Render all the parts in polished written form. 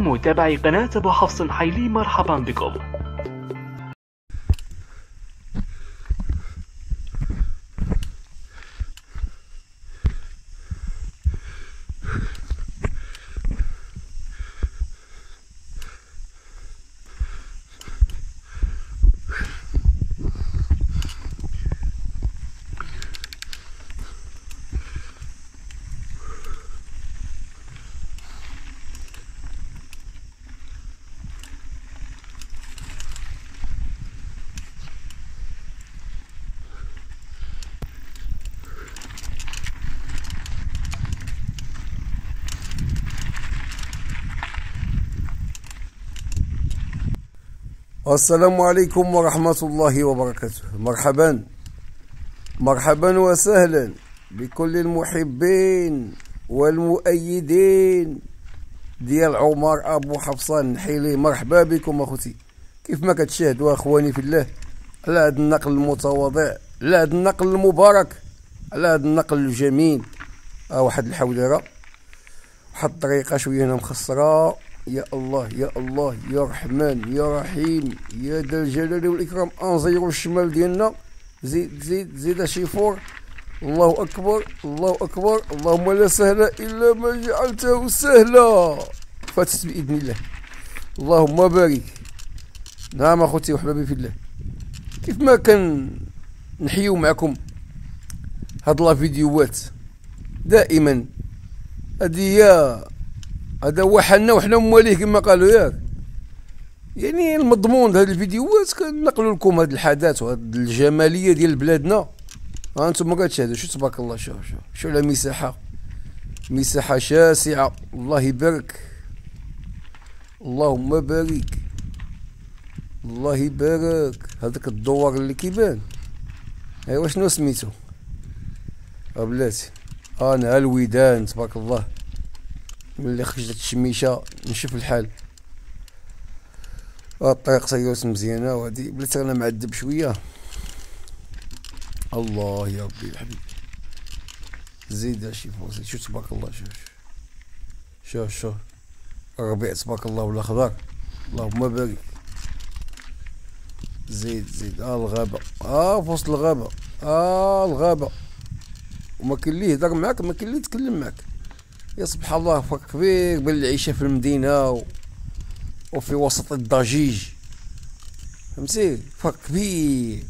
متابعي قناة أبو حفص حيلي، مرحبا بكم. السلام عليكم ورحمة الله وبركاته. مرحبا وسهلا بكل المحبين والمؤيدين ديال عمر أبو حفصان حيلي. مرحبا بكم اخوتي، كيف ما كتشاهدوا اخواني في الله على هذا النقل المتواضع، على هذا النقل المبارك، على هذا النقل الجميل. واحد الحوليرة، واحد الطريقة شوية هنا مخسرة. يا الله يا الله يا رحمن يا رحيم يا ذا الجلال والإكرام. انزيرو الشمال ديالنا، زيد شيفور. الله أكبر الله أكبر. اللهم لا سهل إلا ما جعلته سهلا. فاتت بإذن الله. اللهم بارك. نعم أخوتي وحبابي في الله، كيف ما كان نحيو معكم هاد لا فيديوهات دائما، هذا هو حالنا وحنا مواليه كما قالوا ياك. يعني المضمون ديال هاد الفيديوهات كنقلوا لكم هاد الحدث وهاد الجماليه ديال بلادنا. انتم كتشاهدوا، شو تبارك الله، شو على مساحه شاسعه. الله يبارك، اللهم بارك، الله يبارك. هذاك الدوار اللي كيبان، ايوا شنو سميتو بلاتي؟ انا الودان تبارك الله. ملي خرجت الشميشه نشوف الحال. الطريق سيوس مزيانه، وهادي بلاتي انا معذب شويه. الله يا ربي الحبيب، زيد شي فوزي. شو تبارك الله، شوف الربيع تبارك الله والاخضر. اللهم بارك. زيد الغابه، في وسط الغابه، الغابه، وما كاين اللي يهضر معاك، ما كاين اللي يتكلم معاك. يا سبحان الله، فرق كبير بين العيشه في المدينه وفي وسط الضجيج. فهمتي؟ فرق كبير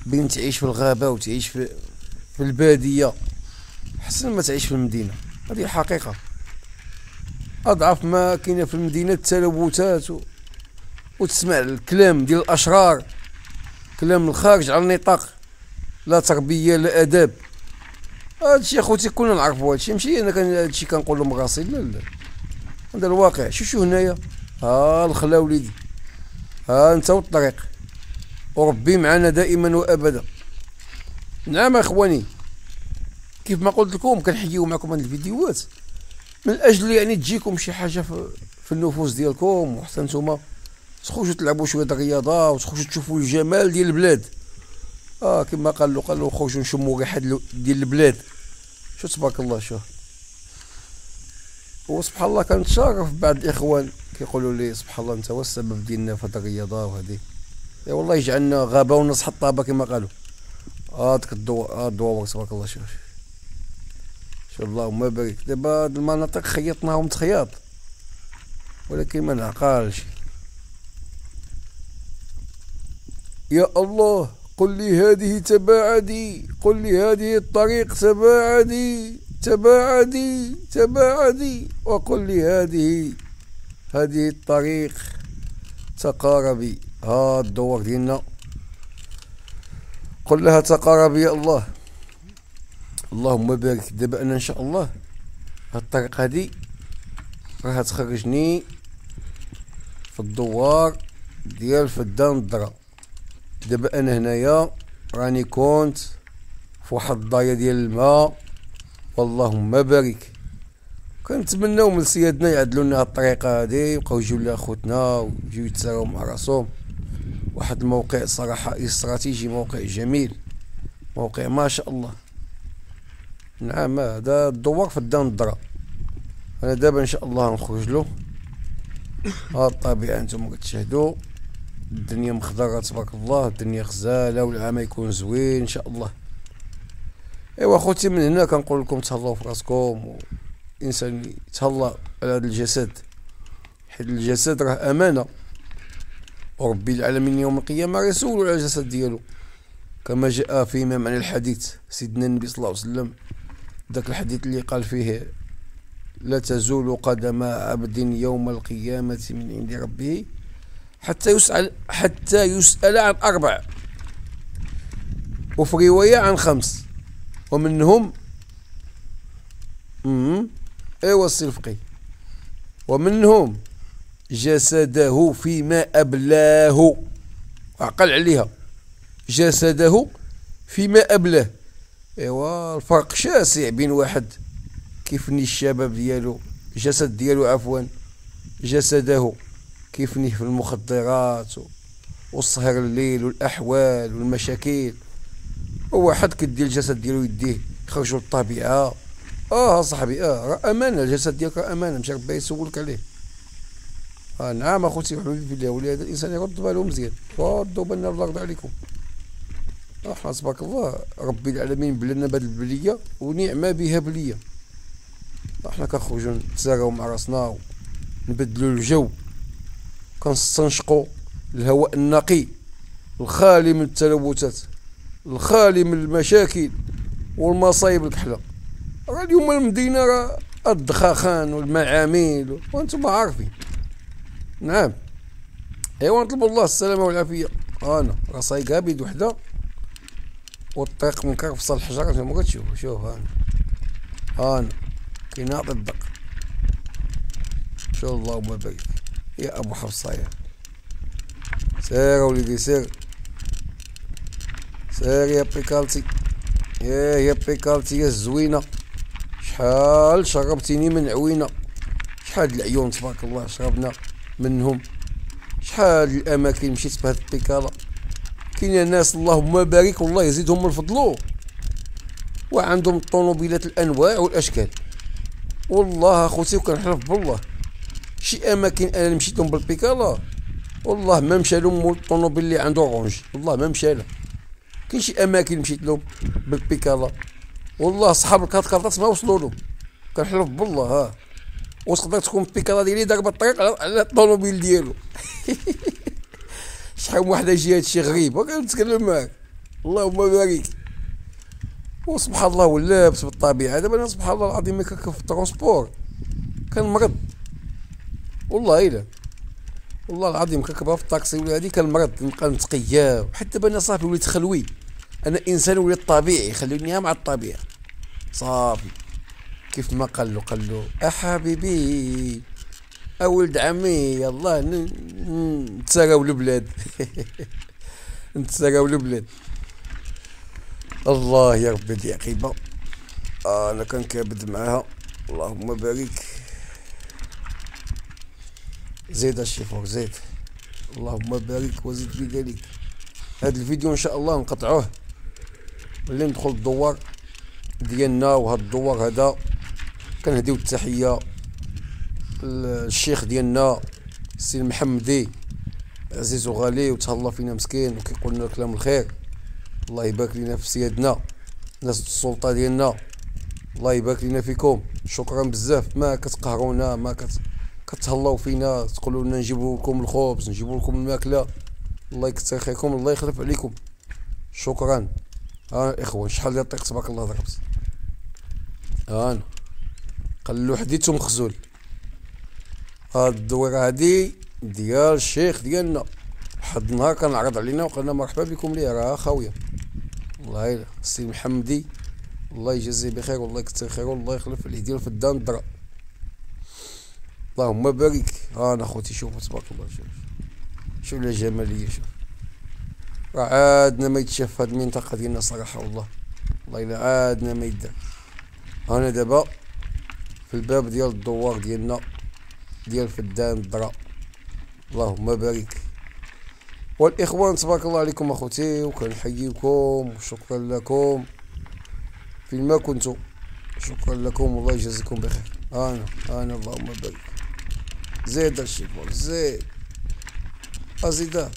بين تعيش في الغابه وتعيش في الباديه. احسن ما تعيش في المدينه، هذه حقيقه. اضعف ما كاينه في المدينه التلوثات وتسمع الكلام ديال الاشرار، كلام الخارج عن النطاق، لا تربيه لا اداب. هادشي اخوتي كلنا نعرفو هادشي، ماشي انا هادشي كنقولو من راسي، لا هذا الواقع. شو هنايا، الخلا وليدي، انت والطريق، وربي معنا دائما وابدا. نعم اخواني، كيف ما قلت لكم كنحيو معكم هاد الفيديوهات من اجل يعني تجيكم شي حاجه في النفوس ديالكم، وحتى نتوما تخرجوا تلعبوا شويه د الرياضه وتخرجوا تشوفوا الجمال ديال البلاد. كما قالوا خرجوا نشموا ريحه ديال البلاد. شو تبارك الله. وسبحان الله كنتشارف بعض الاخوان كيقولوا لي سبحان الله انت هو السبب ديالنا في هاد الرياضه وهذه. يا والله يجعلنا غابه ونص حطابه كما قالوا. ديك الدواور تبارك الله. شوف اللهم بارك. دابا هاد المناطق خيطناهم تخياط، ولكن ما نعقالش. يا الله، قل لي هذه تباعدي، قل لي هذه الطريق تباعدي، وقل لي هذه الطريق تقاربي. الدور ديالنا، قل لها تقاربي يا الله. اللهم بارك. دابا انا ان شاء الله هاد الطريق هادي راها تخرجني في الدوار ديال فدان الدرا. دابا انا هنايا راني كنت في واحد الضايه ديال الماء. واللهم بارك. كنتمناو من سيادنا يعدلوا لنا هاد الطريقه هادي، ويبقاو يجيو لنا خوتنا ويجيو يتساراو مع راسهم. واحد الموقع صراحه استراتيجي، موقع جميل، موقع ما شاء الله. نعم، هذا الدوار في الدان الدرا. انا دابا ان شاء الله نخرج له ها الطبيعة نتوما كتشاهدوا، الدنيا مخضرة تبارك الله، الدنيا غزالة، والعام يكون زوين ان شاء الله. ايوا خوتي، من هنا كنقول لكم تهلاو في راسكم، الانسان يتهلا على هذا الجسد، حيت الجسد راه امانه، وربي العالمين يوم القيامه يسولوا على الجسد ديالو، كما جاء فيما معنى الحديث سيدنا النبي صلى الله عليه وسلم، ذاك الحديث اللي قال فيه لا تزول قدم عبد يوم القيامة من عند ربه حتى يسأل عن 4، وفي رواية عن 5، ومنهم ايوا الصفقي، ومنهم جسده فيما أبلاه، عقل عليها، جسده فيما أبلاه. ايوا الفرق شاسع بين واحد كيفني الشباب ديالو، جسد ديالو عفوا، جسده كيفني في المخدرات والسهر الليل والاحوال والمشاكل، وواحد كدير الجسد ديالو يديه يخرجوا للطبيعه. صاحبي، راه امانه، الجسد ديالك راه امانه، مشى ربي يسولك عليه. نعم اخوتي وحبيبي في الله، ولهذا الانسان يرد باله مزيان، ردوا بالنا في الارض عليكم. احنا تبارك الله ربي العالمين بلنا بهذه البليه ونعمه بها بليه، احنا كنخرجوا نتساراو مع راسنا ونبدلوا الجو، كنستنشقوا الهواء النقي الخالي من التلوثات، الخالي من المشاكل والمصايب الكحله. راه اليوم المدينه راه الدخاخان والمعامل وانتم عارفين. نعم ايوا نطلبوا الله السلامه والعافيه. انا راه صايقها بيد وحده، والطريق مكرفصه الحجر كما كتشوفوا. شوف انا كيناض الدق، شو اللهم بارك يا ابو حفصه. سير وليدي سير يا بيكالتي، يا بيكالتي يا الزوينه، شحال شربتيني من عوينه، شحال العيون تبارك الله شربنا منهم، شحال الاماكن مشيت بهاد البيكالا. كاين ناس اللهم بارك والله يزيدهم من فضلو، وعندهم الطوموبيلات الانواع والاشكال، والله اخوتي وكنحلف بالله شي اماكن انا مشيت لهم بالبيكالا والله ما مشى لهم الطوموبيل اللي عنده اورانج، والله ما مشى له. كاين شي اماكن مشيت لهم بالبيكالا والله صحاب الكاطكاطات ما وصلوا له، كنحلف بالله. وتقدر تكون البيكالا ديالي ضاربه الطريق على الطوموبيل ديالو. شحال من وحده جي هادشي غريب وكنتكلم معاك، اللهم بارك. وسبحان الله ولابس بالطبيعه. دابا انا سبحان الله العظيم ملي كنركب في الترونسبور كنمرض، والله الا والله العظيم كنركبها في الطاكسي ولا هادي كنمرض، نبقى نتقيا. حتى دابا انا صافي وليت خلوي، انا انسان وليت طبيعي، خلوني مع الطبيعه صافي. كيف ما قال له حبيبي اولد عمي يلا نتساراو البلاد. نتساراو البلاد. الله يا ربي دي عقيبه. انا كنكابد معاها، اللهم بارك. زيد الشيفور زيد، اللهم بارك وزيد في ذلك. هذا الفيديو ان شاء الله نقطعوه اللي ندخل الدوار ديالنا، وهذا الدوار هذا كنهديو التحيه للشيخ ديالنا السي المحمدي عزيز وغالي، وتهلا فينا مسكين وكيقول لنا كلام الخير. الله يبارك لنا في سيادنا ناس السلطه ديالنا، الله يبارك لنا فيكم. شكرا بزاف، ما كتقهرونا، ما كتهلاو فينا، تقولوا لنا نجيبوا لكم الخبز، نجيبوا لكم الماكله. الله يكثر خيركم، الله يخلف عليكم. شكرا. اخوان شحال ديال الطريق تبارك الله ضربت. انا قالو حديتو مخزول. هاد الدويره هادي ديال الشيخ ديالنا، واحد النهار كان عرض علينا وقالنا مرحبا بكم ليه، راه خاويه. والله الا السي محمدي الله يجازيه بخير والله يكثر خيره والله يخلف عليه، ديال فدان الدرا. اللهم بارك. انا خوتي شوفوا تبارك الله، شوف الجماليه، شوف راه عادنا ما يتشاف هاد المنطقه ديالنا صراحه، والله الا عادنا ما يدار. انا دابا في الباب ديال الدوار ديالنا ديال فدان الدرا، اللهم بارك. والاخوان تبارك الله عليكم اخوتي، وكنحييكم وشكرا لكم فين ما كنتم، شكرا لكم والله يجازيكم بخير. انا اللهم بارك. زيد الشيفون زيد ازيدها.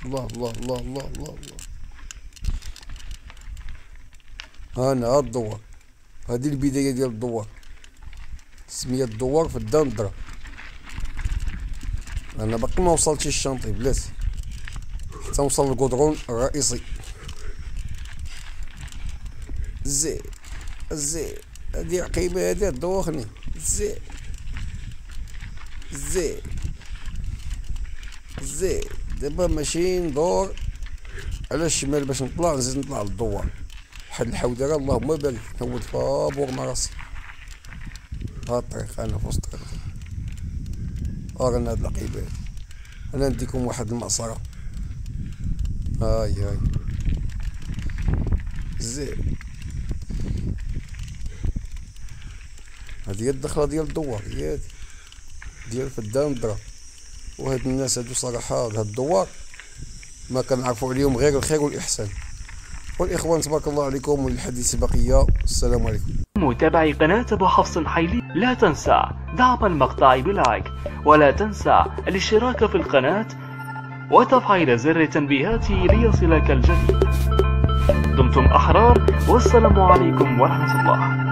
الله الله الله الله الله الله. هانا هاد الدوار، هادي البداية ديال الدوار، سمية الدوار في الدندرة. انا باقي ما وصلتش الشانطي بلاتي حتى نوصل للكودرون الرئيسي. زيد زيد هادي عقيبة هادي دوخني. زيد زيد زيد. دابا ماشي ندور على الشمال باش نطلع، نزيد نطلع للدوار. واحد الحودرة اللهم بارك نود فابور مع راسي. ها الطريق انا في وسط الطريق. رانا هاد العقيبة هادي. انا نديكم واحد المعصرة. هاي هاي زين. هادي هي الدخلة ديال الدوار، هي هادي ديال فدان الدرا. وهاد الناس هادو صراحة هاد الدوار ما كنعرفو عليهم غير الخير والإحسان. والإخوان تبارك الله عليكم، وللحديث بقية. السلام عليكم. متابعي قناة أبو حفص حيلي، لا تنسى دعم المقطع بلايك، ولا تنسى الاشتراك في القناة وتفعيل زر التنبيهات ليصلك الجديد. دمتم أحرار، والسلام عليكم ورحمة الله.